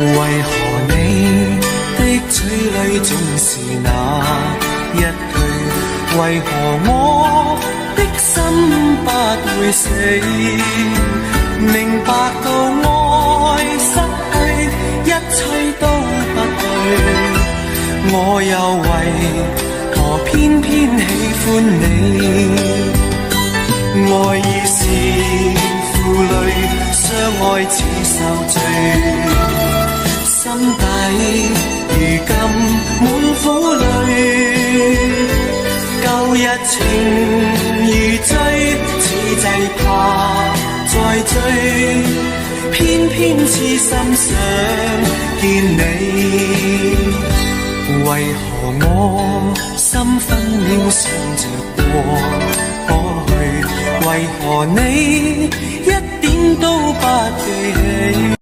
為何你的嘴裡總是那一句？為何我的心不會死？明白到愛失去，一切都不對。我又為何偏偏喜歡你？愛已是負累，相愛似受罪，心底如今滿苦淚。舊日情如醉，此際怕再追，偏偏痴心想見你。為何我心分秒想着過去？為何你一點都不記起？